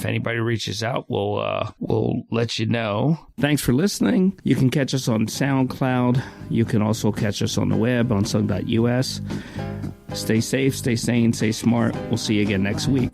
if anybody reaches out, we'll let you know. Thanks for listening. You can catch us on SoundCloud. You can also catch us on the web, unsung.us. Stay safe, stay sane, stay smart. We'll see you again next week.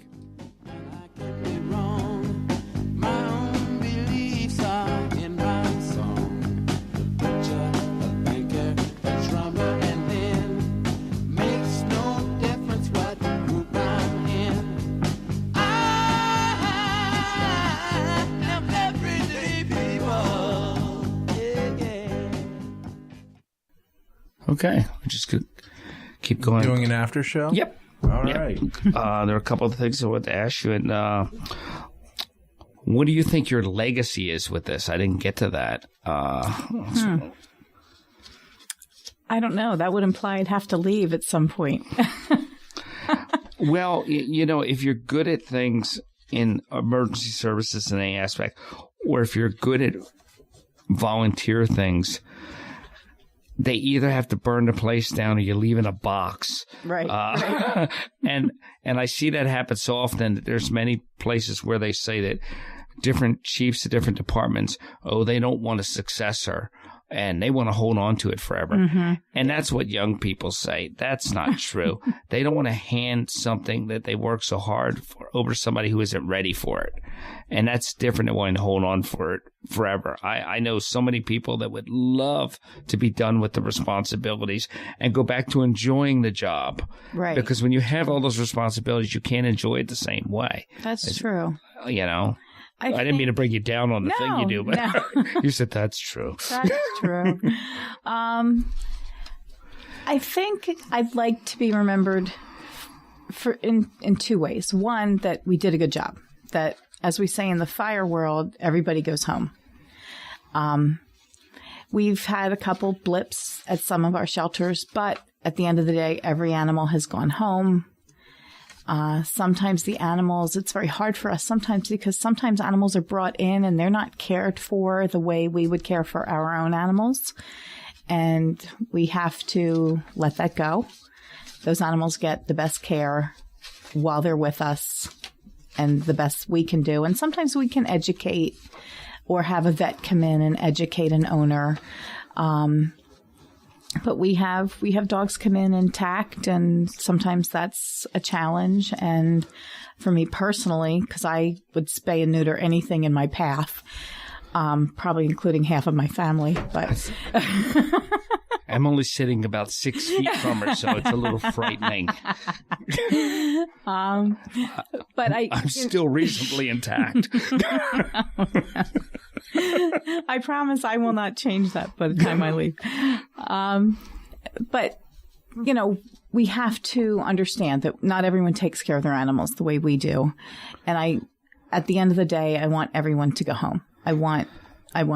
Okay, we just could keep going. Doing an after show? Yep. All right. There are a couple of things I want to ask you. And what do you think your legacy is with this? I didn't get to that. I don't know. That would imply I'd have to leave at some point. Well, if you're good at things in emergency services in any aspect, or if you're good at volunteer things, they either have to burn the place down or you leave in a box. Right. Right. And I see that happen so often that there's many places where they say that different chiefs of different departments, they don't want a successor and they want to hold on to it forever. Mm-hmm. And that's what young people say. That's not true. They don't want to hand something that they work so hard for over to somebody who isn't ready for it. And that's different than wanting to hold on for it forever. I know so many people that would love to be done with the responsibilities and go back to enjoying the job. Right. Because when you have all those responsibilities, you can't enjoy it the same way. That's true. I didn't mean to bring you down on the thing you do, but you said that's true. That's true. I think I'd like to be remembered in two ways. One, that we did a good job. That, as we say in the fire world, everybody goes home. We've had a couple blips at some of our shelters, but at the end of the day, every animal has gone home. Sometimes the animals, it's very hard for us sometimes because sometimes animals are brought in and they're not cared for the way we would care for our own animals. And we have to let that go. Those animals get the best care while they're with us and the best we can do. And sometimes we can educate or have a vet come in and educate an owner. But we have dogs come in intact, and sometimes that's a challenge. And for me personally, because I would spay and neuter anything in my path, probably including half of my family. But I'm only sitting about 6 feet from her, so it's a little frightening. But I'm still reasonably intact. I promise I will not change that by the time I leave. But, we have to understand that not everyone takes care of their animals the way we do. And at the end of the day, I want everyone to go home. I want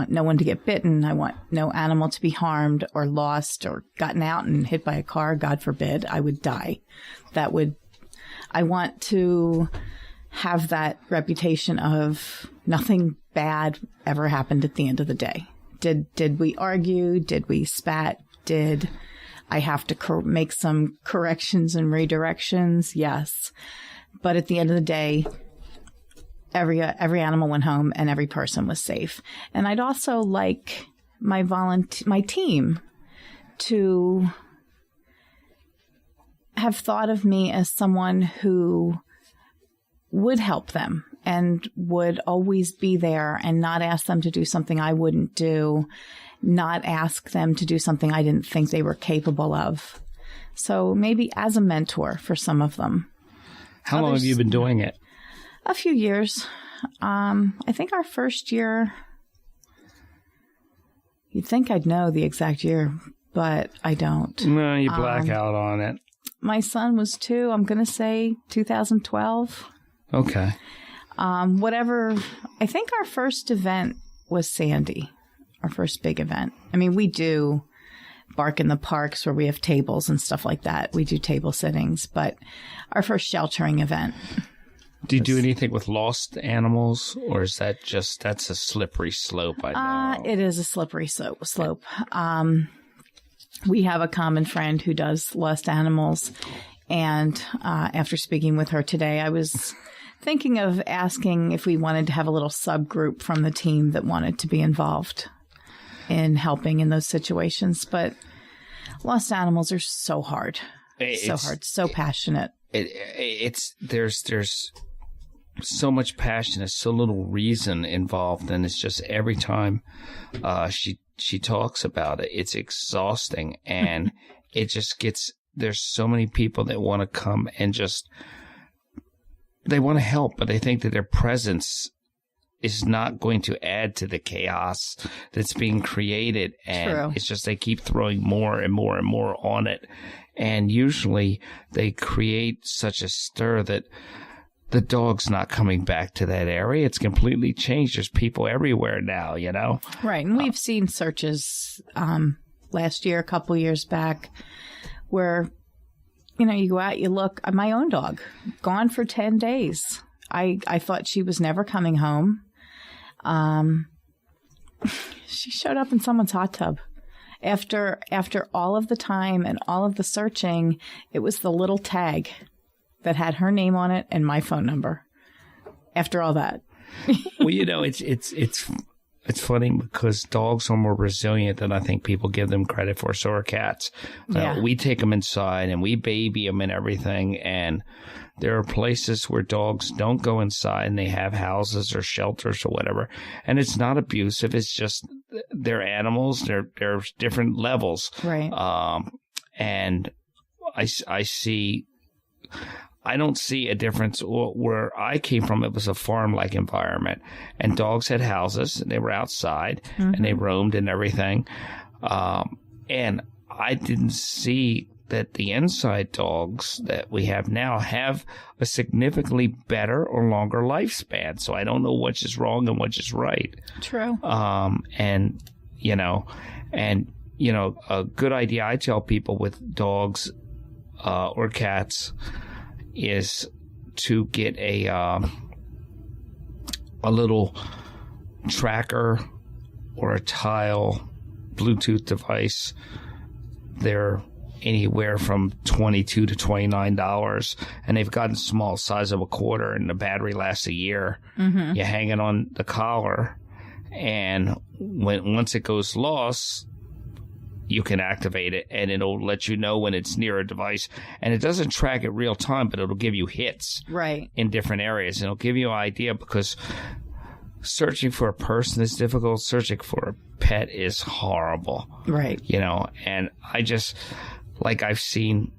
no one to get bitten. I want no animal to be harmed or lost or gotten out and hit by a car. God forbid, I would die. I want to have that reputation of nothing bad ever happened at the end of the day. Did we argue? Did we spat? Did I have to make some corrections and redirections? Yes. But at the end of the day, every animal went home and every person was safe. And I'd also like my team to have thought of me as someone who would help them and would always be there and not ask them to do something I wouldn't do, not ask them to do something I didn't think they were capable of. So maybe as a mentor for some of them. How long have you been doing it? A few years. I think our first year, you'd think I'd know the exact year, but I don't. No, you black out on it. My son was 2. I'm going to say 2012. Okay. Whatever. I think our first event was Sandy, our first big event. I mean, we do bark in the parks where we have tables and stuff like that. We do table sittings, but our first sheltering event. Do you do anything with lost animals, or is that that's a slippery slope? I know. It is a slippery slope. We have a common friend who does lost animals, and after speaking with her today, I was thinking of asking if we wanted to have a little subgroup from the team that wanted to be involved in helping in those situations. But lost animals are so hard. So passionate. There's so much passion, there's so little reason involved, and it's just every time she talks about it, it's exhausting, and it just gets. There's so many people that want to come and they want to help, but they think that their presence is not going to add to the chaos that's being created, and True. It's just they keep throwing more and more and more on it, and usually they create such a stir that the dog's not coming back to that area. It's completely changed. There's people everywhere now, you know? Right. And we've seen searches last year, a couple years back, where, you know, you go out, you look, my own dog, gone for 10 days. I thought she was never coming home. She showed up in someone's hot tub. After all of the time and all of the searching, it was the little tag that had her name on it and my phone number. After all that. Well, you know, it's funny because dogs are more resilient than I think people give them credit for. So are cats. Yeah. We take them inside and we baby them and everything. And there are places where dogs don't go inside and they have houses or shelters or whatever. And it's not abusive. It's just they're animals. They're different levels. Right. And I don't see a difference. Where I came from, it was a farm-like environment, and dogs had houses, and they were outside, and they roamed and everything. And I didn't see that the inside dogs that we have now have a significantly better or longer lifespan. So I don't know which is wrong and which is right. True. And a good idea I tell people with dogs or cats is to get a little tracker or a tile Bluetooth device. They're anywhere from $22 to $29, and they've gotten small, size of a quarter, and the battery lasts a year. Mm-hmm. You hang it on the collar, and once it goes lost, you can activate it, and it'll let you know when it's near a device. And it doesn't track it real time, but it'll give you hits in different areas. And it'll give you an idea, because searching for a person is difficult. Searching for a pet is horrible. Right. You know, and I just, like I've seen,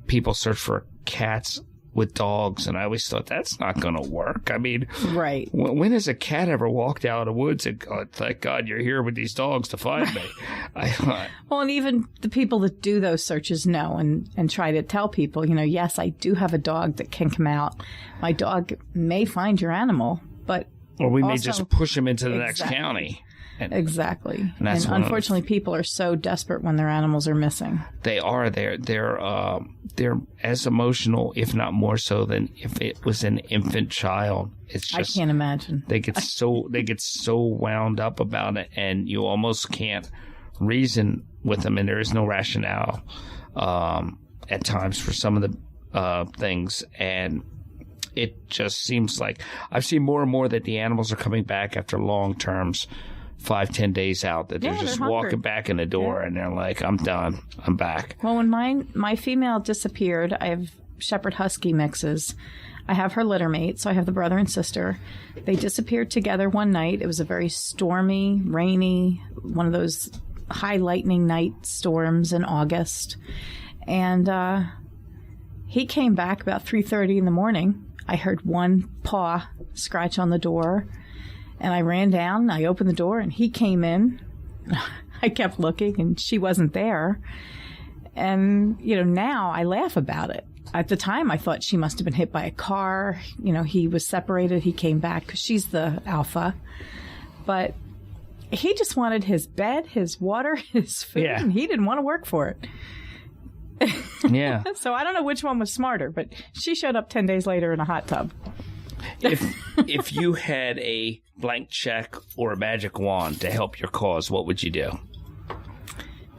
people search for cats with dogs, and I always thought that's not going to work. I mean, right. When has a cat ever walked out of the woods and gone, thank God you're here with these dogs to find me? Well, and even the people that do those searches know and try to tell people, yes, I do have a dog that can come out. My dog may find your animal, but or we may just push him into the next county. Exactly. And unfortunately, people are so desperate when their animals are missing. They are. They're as emotional, if not more so, than if it was an infant child. It's just, I can't imagine. They get so wound up about it, and you almost can't reason with them, and there is no rationale at times for some of the things. And it just seems like I've seen more and more that the animals are coming back after long terms. 5-10 days out, that they're just walking back in the door and they're like, I'm done. I'm back. Well, when my female disappeared, I have Shepherd Husky mixes. I have her litter mate, so I have the brother and sister. They disappeared together one night. It was a very stormy, rainy, one of those high lightning night storms in August. And he came back about 3:30 in the morning. I heard one paw scratch on the door. And I ran down, I opened the door, and he came in. I kept looking, and she wasn't there. And, now I laugh about it. At the time, I thought she must have been hit by a car. He was separated. He came back because she's the alpha. But he just wanted his bed, his water, his food, and he didn't want to work for it. Yeah. So I don't know which one was smarter, but she showed up 10 days later in a hot tub. If you had a blank check or a magic wand to help your cause, what would you do?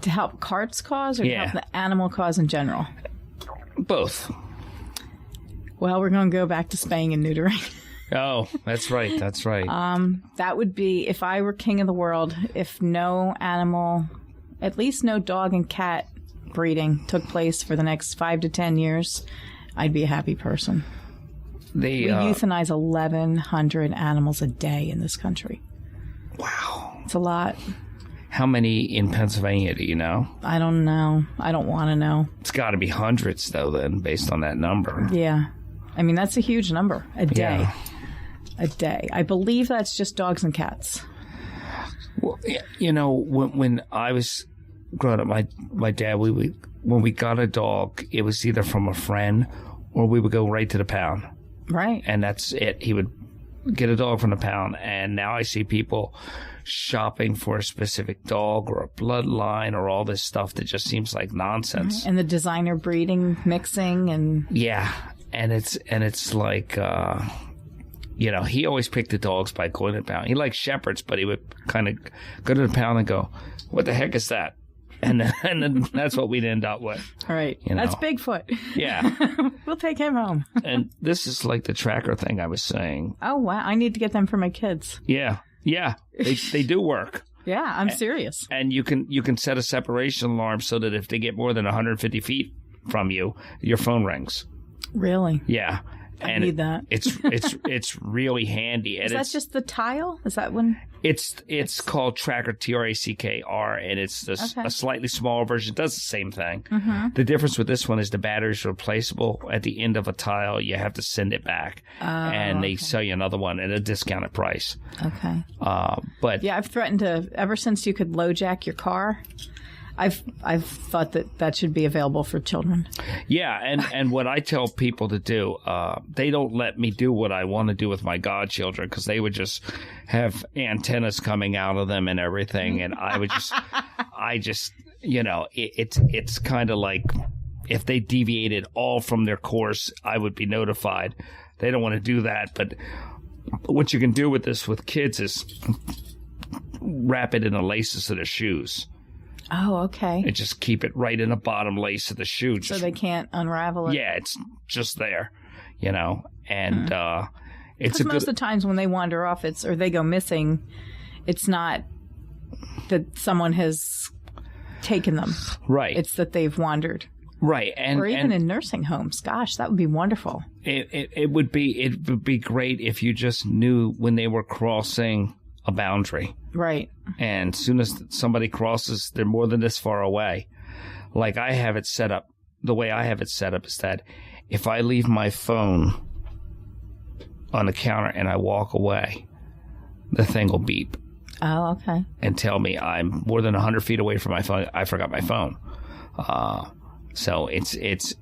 To help Cart's cause or to help the animal cause in general? Both. Well, we're going to go back to spaying and neutering. Oh, that's right. That's right. That would be, if I were king of the world, if no animal, at least no dog and cat breeding took place for the next 5 to 10 years, I'd be a happy person. We euthanize 1,100 animals a day in this country. Wow. It's a lot. How many in Pennsylvania do you know? I don't know. I don't want to know. It's got to be hundreds, though, then, based on that number. Yeah. I mean, that's a huge number. A day. Yeah. A day. I believe that's just dogs and cats. Well, you know, when I was growing up, my dad, when we got a dog, it was either from a friend or we would go right to the pound. Right. And that's it. He would get a dog from the pound. And now I see people shopping for a specific dog or a bloodline or all this stuff that just seems like nonsense. Right. And the designer breeding, mixing, and yeah. And it's like, you know, he always picked the dogs by going to the pound. He liked shepherds, but he would kind of go to the pound and go, what the heck is that? And then that's what we'd end up with. All right. You know? That's Bigfoot. Yeah. We'll take him home. And this is like the tracker thing I was saying. Oh, wow. I need to get them for my kids. Yeah. Yeah. They do work. Yeah, I'm serious. And you can set a separation alarm so that if they get more than 150 feet from you, your phone rings. Really? Yeah. I need that. It's really handy. And is that just the tile? Is that one? It's called Tracker, TRACKR, and it's a slightly smaller version. It does the same thing. Mm-hmm. The difference with this one is the battery's replaceable. At the end of a tile, you have to send it back, and they sell you another one at a discounted price. Okay. But yeah, I've threatened to, ever since you could low jack your car, I've thought that should be available for children. Yeah, and what I tell people to do, they don't let me do what I want to do with my godchildren because they would just have antennas coming out of them and everything, and I just, you know, it's kind of like if they deviated all from their course, I would be notified. They don't want to do that, but what you can do with this with kids is wrap it in the laces of their shoes. Oh, okay. And just keep it right in the bottom lace of the shoe. So they can't unravel it? Yeah, it's just there, you know. And it's because most of the times when they wander off, or they go missing, it's not that someone has taken them. Right. It's that they've wandered. Right. Or even in nursing homes. Gosh, that would be wonderful. It would be great if you just knew when they were crossing a boundary. Right. And as soon as somebody crosses, they're more than this far away. Like I have it set up, the way I have it set up is that if I leave my phone on the counter and I walk away, the thing will beep. Oh, okay. And tell me I'm more than 100 feet away from my phone. I forgot my phone. So it's,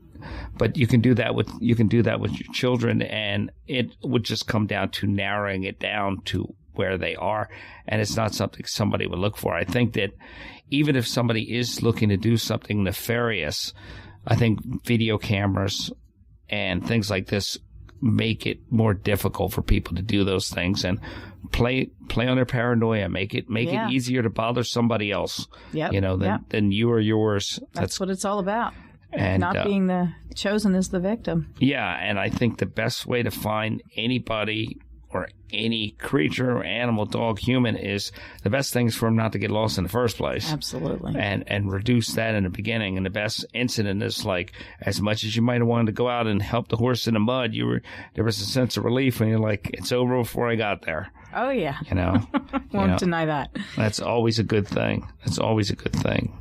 but you can do that with your children, and it would just come down to narrowing it down to where they are, and it's not something somebody would look for. I think that even if somebody is looking to do something nefarious, I think video cameras and things like this make it more difficult for people to do those things and play on their paranoia, make it easier to bother somebody else, than you or yours. That's what it's all about. And not being the chosen as the victim. Yeah, and I think the best way to find anybody or any creature or animal, dog, human, is the best thing is for them not to get lost in the first place. Absolutely. And reduce that in the beginning. And the best incident is like, as much as you might have wanted to go out and help the horse in the mud, there was a sense of relief when you're like, it's over before I got there. Oh, yeah. You know? Won't deny that. That's always a good thing. That's always a good thing.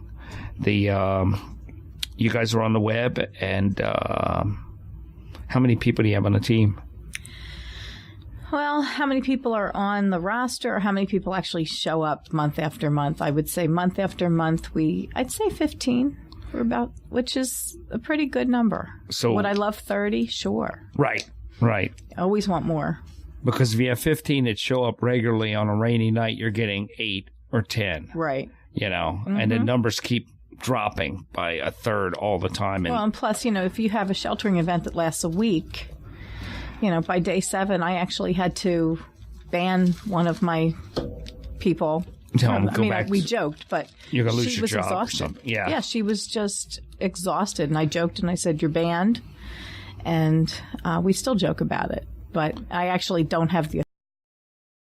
You guys are on the web, and how many people do you have on the team? Well, how many people are on the roster, or how many people actually show up month after month? I would say month after month, I'd say 15, which is a pretty good number. So would I love 30? Sure. Right. I always want more. Because if you have 15 that show up regularly on a rainy night, you're getting 8 or 10. Right. You know, and the numbers keep dropping by a third all the time. And plus, if you have a sheltering event that lasts a week, by day 7, I actually had to ban one of my people. We joked, but you're gonna lose she your was job exhausted. or something. Yeah, she was just exhausted, and I joked and I said, "You're banned." and we still joke about it. But I actually don't have the